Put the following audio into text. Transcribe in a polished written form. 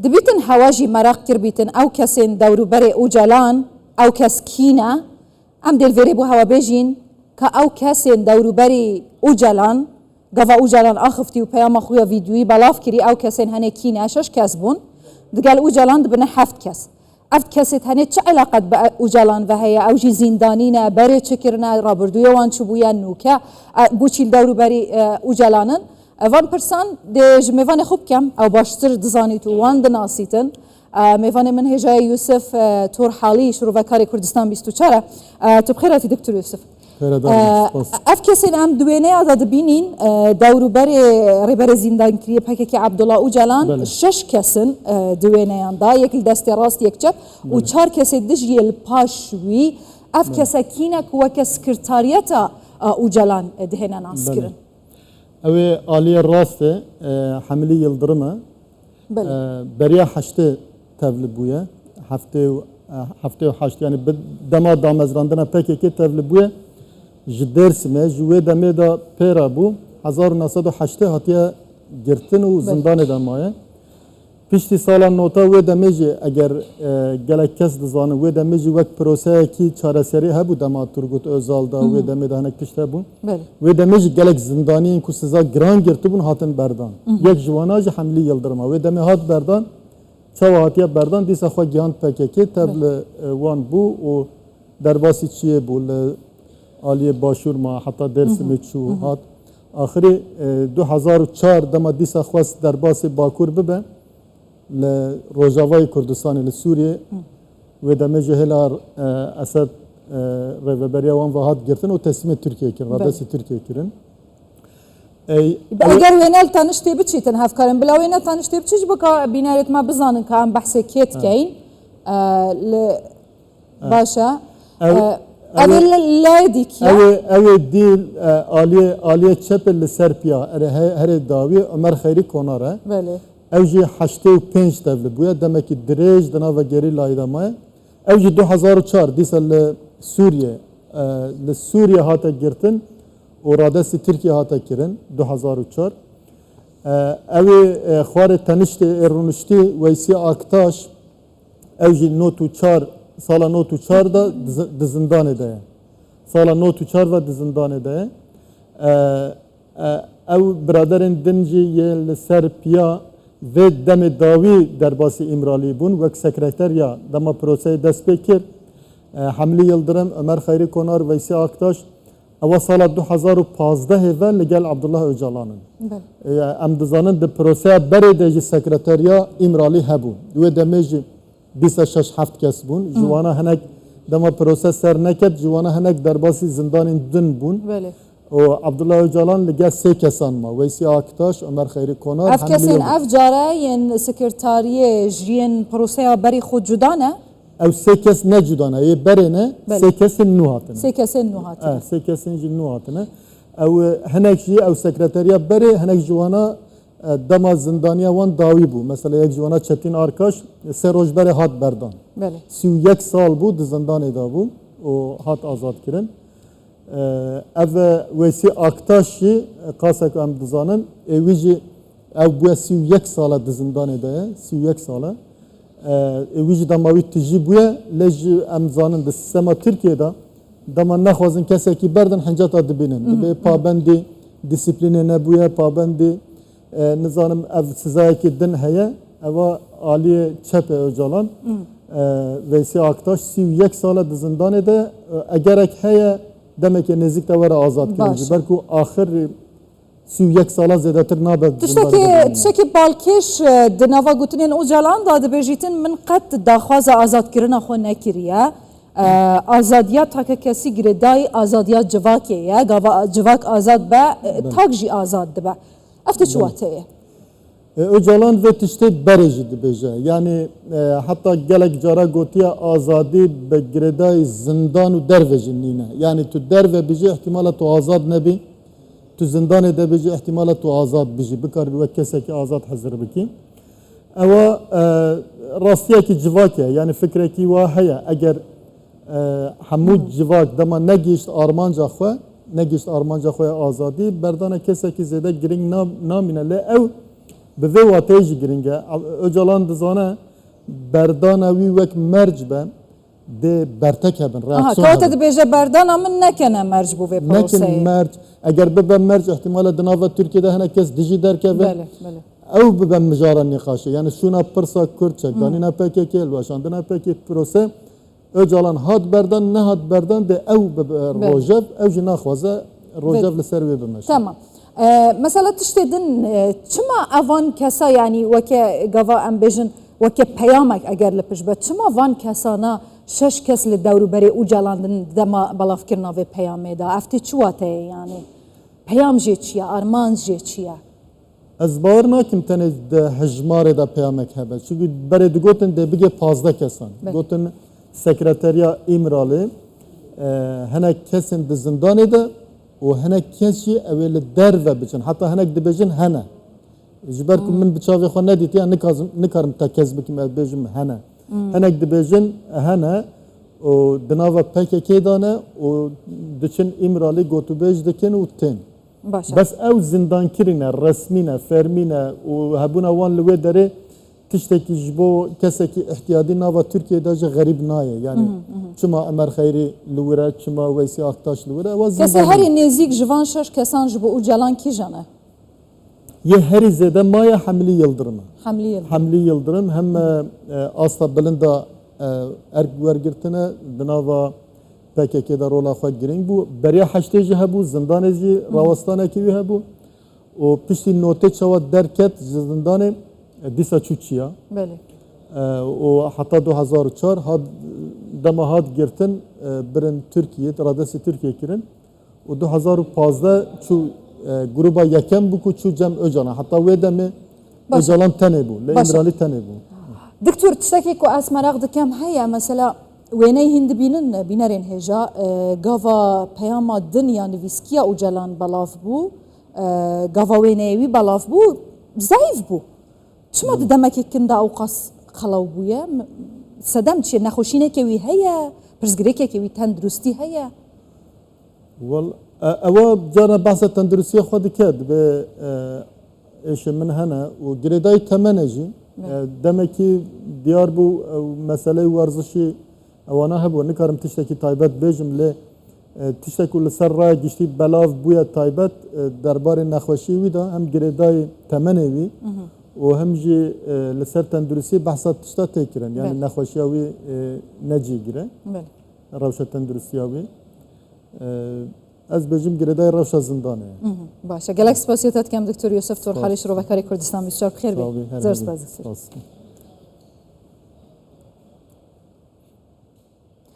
دبیتن هواجی مراق کر بیتن او کسین دورو بره او جلان او کس کینه ام دل وری بو هوا بجین که او کسین دورو بره او جلان گفا او جلان آخفتی و پیام خویا ویدیویی بلاف کری او کسین هنه کینه شش کس بون دقال او جلان دبنه 7 کس افت کسیت هنه چه علاقت با او جلان و هیا او جی زندانینه بره چکرنه رابردوی وان چوبویا نوکه بوچیل دورو بره او جلانن وان پرسان ده جمیوان خوب کم او باشتر دزانیت و وان دناسیتن میوان من هجای یوسف تور حالی شروع وکاری کردستان 24 تو بخیراتی دکتر یوسف اف کسین ام دوینه آزاد بینین دورو بر زندان کریه پاکی که عبدالله او جلان 6 کسن دوینه آندا یکی دست راست یک چپ و 4 کسی دجیل پاشوی اف کسا کینه که وک سکرتاریتا او جلان دهنه ناس کرن اوه آلیه راسته حملی یلدرمه بریا 8 تولد بویه هفته و 8 یعنی دما دامزراندن پاکی که تولد بویه جدرسمه جوه دمه دا پیرا بو 1908 هاتیه گرتن و زندان دمایه پیشتی سالا نوتا و دمه جی اگر گلک کس دزانه و دمه جی وقت پروسه کی چاره سری هبو دما ترگوت özal da و دمه دا هنک تشته بو و دمه جی گلک زندانی این کو سزا گران گرتو بون هاتن بردان یک جوانا جی حملی یلدرما و دمه هات بردان چاو هاتیه بردان دیسا خوا گیاند پکه تبل وان بو و درباسی چیه بو آلیه باشور ما حتی درس میچو هات آخری 2004 دما دیسا خواست درباس باکور ببه لروجاوای کردستان لسوریه و دمه جهلار اسد رهبری وان وهات گرتن و تسلیم ترکیه کرد رادس ترکیه کردن اگر وینال تانشتی بچیتن هفکارم بلا وینال تانشتی بچیش بکا بینارت ما بزانن که هم بحث کیت کین باشا اوه لایدیک یا اوه دیل آلیه چپل لسرپیا هر داوی عمر خیری کناره بله اوجی 85 تولد بویا دمکی دریج دنا و گری لایدامه اوجی 2004 دیسا لسوریه هاتا گرتن و رادس ترکیه هاتا کرن 2004 اوه خوار تنشت ارونشتی ویسی آکتاش اوجی نوتو 4 سالا نوتو 4 دا دزندانه ده سالا نوتو 4 و دزندانه ده او برادرین دنجی یه لسر پیا و دم داوی در باسی امرالی بون وک سکرتر یا دم پروسه دست بکر حملی یلدرم عمر خیری کنار ویسی آکتاش اول سال 2015 و لگل عبدالله اوجالانن ام دزانن ده پروسه بره ده سکرتریا امرالی هبون و دمیجی 26 7 کس بون جوانا هنگ دما پروسه سر نکد جوانا هنگ در باسی زندان دن بون و عبدالله اوجالان لگه 3 کسان ما ویسی آکتاش عمر خیری کنار اف کسین اف جاره ین سکرتاری جرین پروسه بری خود جدانه او 3 کس نه جدانه یه بره نه 3 کس نو هاتنه 3 کس نو هاتنه 3 کس نو هاتنه او هنگ جی او سکرتاریا بره هنگ جوانا دما زندانیا وان داوی بو مثلا یک جوانا چتین آرکاش 3 روز بره هات بردان بله 31 سال بود زندان دا بو و هات آزاد کردن او ویسی آکتاشی قاسک ام دزانن اویجی او بو 31 سال زندان دا 31 ساله اویجی دماوی تجی بوه لج ام زانن د سیستما ترکیه دا دما نخوازن کسی کی بردن حنجات دبینن به پابندی دیسیپلین نبوه پابندی نظام اف سزایی که دن هیا اوا عالی چپ اوجالان ویسی آکتاش 31 سال زندان ده اگر اک هیا دمه که نزدیک دوره آزاد کنه برکو آخر 31 سال زیاده تر نابد تشکی بالکش دنوا گوتنین اوجالان داده بجیتن من قد داخواز آزاد کردن خو نکریه آزادیات تا که کسی گردای آزادیات جواکیه جواک آزاد با تاگجی آزاد دبا افت چواتیه اوجالان و تشتی برجی دبیجه یعنی حتی گلک جارا گوتیا آزادی به گردای زندان و درویجی نینه یعنی تو درو بیجی احتمال تو آزاد نبی تو زندان ده بیجی احتمال تو آزاد بیجی بکار بی وقت کسی که آزاد حضر بکی اما راستیه که جواکه یعنی فکره که واهیه اگر حمود جواک دما نگیشت آرمانجا خواه نگیشت آرمانجا خواه آزادی بردانه کسی که زیده گرینگ نامینه لی او به وی واتیج گرینگه اوجالان دزانه بردان وی وک مرج به ده برتک هبن آها کات دبیجه بردان من نکنه مرج بو به پروسه نکن مرج اگر به مرج احتمال دناوا ترکیه ده هنه کس دیجی در که بله بله او به مجارا نقاشه یعنی شونا پرسا کرچه دانینا پکی کل واشاندنا پکی پروسه اوجالان هات بردان نه هات بردان ده او به روجب او جنا خوازه روجب لسر وی بمشه تمام مثلا تشتدن چما اوان کسا یعنی وکه گوا ام بیجن وکه پیامک اگر لپش به چما وان کسانا شش کس لدورو بری او جلاندن دما بلاف کرنا و پیامه دا افتی چواته یعنی پیام جه چیه ارمان جه چیه از باور ناکم تنه ده هجمار ده پیامک هبه چون برای دو گوتن ده بگه 15 کسان گوتن سکرتریا ایمرالی هنه کسین ده زندانه ده و هنه کسی اول در و بچن حتی هنه ده بجن هنه جبر که من بچاوی خود ندیتی نکارم تا کس بکیم از بجم هنه هنه ده بجن هنه و دناوا پک که دانه و دچن ایمرالی گوتو بج دکن و تن باشه بس او زندان کرینه رسمینه فرمینه و هبونا وان لوی داره تشتکی جبو کسی که احتیاطی ناوا ترکیه داجه غریب نایه یعنی چما امر خیری لوره چما ویسی آختاش لوره کسی هری نزیک جوان شش کسان جبو او جلان کی جانه یه هری زده مایه حملی یلدرمه حملی یلدرم هم آستا بلندا ارگ ورگرتنه دناوا پکه که در رولا خود گرینگ بو بریا حشته جه هبو زندان جی راوستانه کیوی هبو و پشتی نوته چوا درکت زندان دیسا چوچیا بله و حتی 2004 هاد دما هاد گرتن برن ترکیه رادس ترکیه کرن و 2015 چو گروبا یکم بو کو چو جمع اجانا حتی وی دمه اجالان تنه بو لامرالی تنه بو دکتور تشتکی کو اسمراغ دکم هيا مثلا وینه هند بینرین هجا گاوا پیاما دنیا نویسکیا او جلان بلاف بو گاوا وینهوی بلاف بو ضعیف بو چما دمکی کنده او قص خلاو بویا صدم چیه نخوشینه که وی هيا پرزگری که وی تندرستی هيا وال اوا جانا بحث تندرستی خود کرد به ايش من هنا وجريداي تمنجي دمکی دیار بو مسئله ورزشی اوانا هبو نکارم تشتکی تایبت بیجم لی تشتکو لسر رای گشتی بلاف بویا تایبت دربار نخوشی وی دا هم گریدای تمنه وی و هم جی لسر تندرسی بحثات تشتا تکرن یعنی نخوشی وی نجی گره روش تندرسی وی از بیجم گریدای روش زندانه باشه گلک سپاسیتت کم دکتور یوسف تورحالی شروع کاری کردستان بسیار بخیر بی زرس باز دکتور